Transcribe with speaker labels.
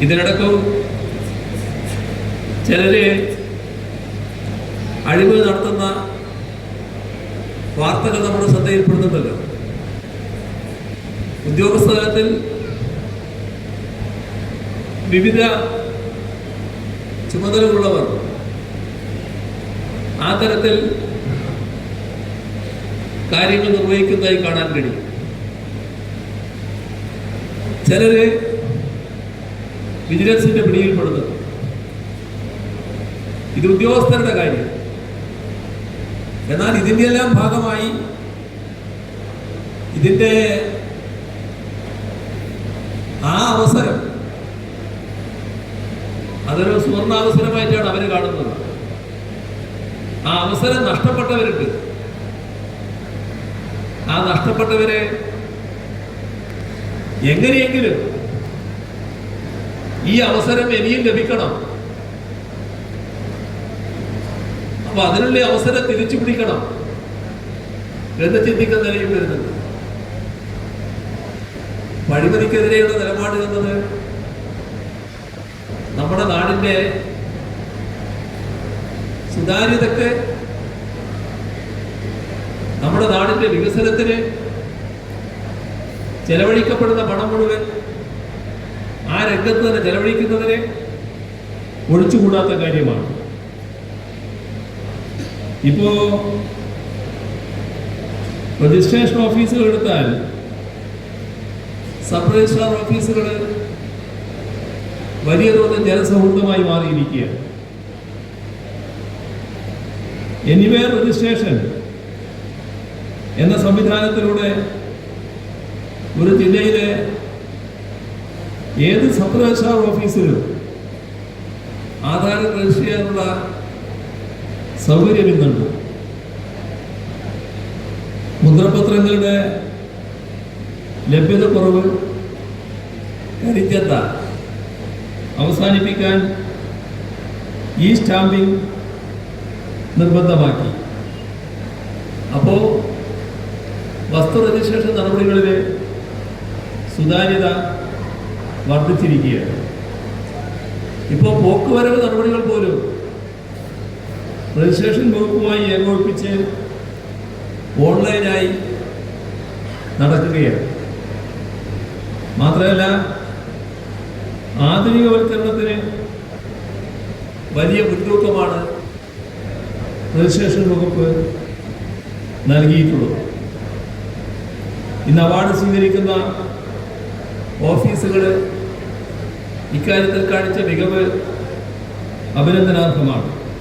Speaker 1: ഇതിനടക്കം ചിലര് അഴിമതി നടത്തുന്ന വാർത്തകൾ നമ്മുടെ ശ്രദ്ധയിൽപ്പെടുന്നുണ്ടല്ലോ. ഉദ്യോഗസ്ഥ തലത്തിൽ വിവിധ ചുമതലകളുള്ളവർ ആ തരത്തിൽ കാര്യങ്ങൾ നിർവഹിക്കുന്നതായി കാണാൻ കഴിയും. ചിലര് വിജിലൻസിന്റെ പിടിയിൽപ്പെടുന്നത്. ഇത് ഉദ്യോഗസ്ഥരുടെ കാര്യം. എന്നാൽ ഇതിൻ്റെ എല്ലാം ഭാഗമായി ഇതിൻ്റെ ആ അവസരം അതൊരു സുവർണാവസരമായിട്ടാണ് അവർ കാണുന്നത്. ആ അവസരം നഷ്ടപ്പെട്ടവരുണ്ട്. ആ നഷ്ടപ്പെട്ടവരെ എങ്ങനെയെങ്കിലും ഈ അവസരം ഇനിയും ലഭിക്കണം. അപ്പൊ അതിനുള്ള അവസരം തിരിച്ചു പിടിക്കണം എന്ന് ചിന്തിക്കുന്ന നിലയിൽ വരുന്നുണ്ട്. അഴിമതിക്കെതിരെയുള്ള നിലപാട് എന്നത് നമ്മുടെ നാടിന്റെ സുതാര്യതയ്ക്ക്, നമ്മുടെ നാടിന്റെ വികസനത്തിന് ചെലവഴിക്കപ്പെടുന്ന പണം മുഴുവൻ ആ രംഗത്ത് തന്നെ ചെലവഴിക്കുന്നതിനെ ഒഴിച്ചുകൂടാത്ത കാര്യമാണ്. ഇപ്പോ രജിസ്ട്രേഷൻ ഓഫീസുകൾ എടുത്താൽ സബ് രജിസ്ട്രാർ ഓഫീസുകൾ വലിയ തോതിൽ ജനസൗഹൃദമായി മാറിയിരിക്കുകയാണ്. എനിവേർ രജിസ്ട്രേഷൻ എന്ന സംവിധാനത്തിലൂടെ ഒരു ജില്ലയിലെ ഏത് സബ് രജിസ്ട്രാർ ഓഫീസിലും ആധാർ രജിസ്റ്റർ ചെയ്യാനുള്ള സൗകര്യം ഇന്നുണ്ട്. മുദ്രപത്രങ്ങളുടെ ലഭ്യത കുറവ് കരിഞ്ചന്ത അവസാനിപ്പിക്കാൻ ഈ സ്റ്റാമ്പിംഗ് നിർബന്ധമാക്കി. അപ്പോൾ വസ്തു രജിസ്ട്രേഷൻ നടപടികളിലെ സുതാര്യത വർദ്ധിച്ചിരിക്കുകയാണ്. ഇപ്പോൾ പോക്കുവരവ് നടപടികൾ പോലും രജിസ്ട്രേഷൻ വകുപ്പുമായി ഏകോപിപ്പിച്ച് ഓൺലൈനായി നടക്കുകയാണ്. മാത്രമല്ല, ആധുനികവൽക്കരണത്തിന് വലിയ മുൻതൂക്കമാണ് രജിസ്ട്രേഷൻ വകുപ്പ് നൽകിയിട്ടുള്ളത്. ഇന്ന് അവാർഡ് സ്വീകരിക്കുന്ന ഓഫീസുകൾ ഇക്കാര്യത്തിൽ കാണിച്ച മികവ് അഭിനന്ദനാർഹമാണ്.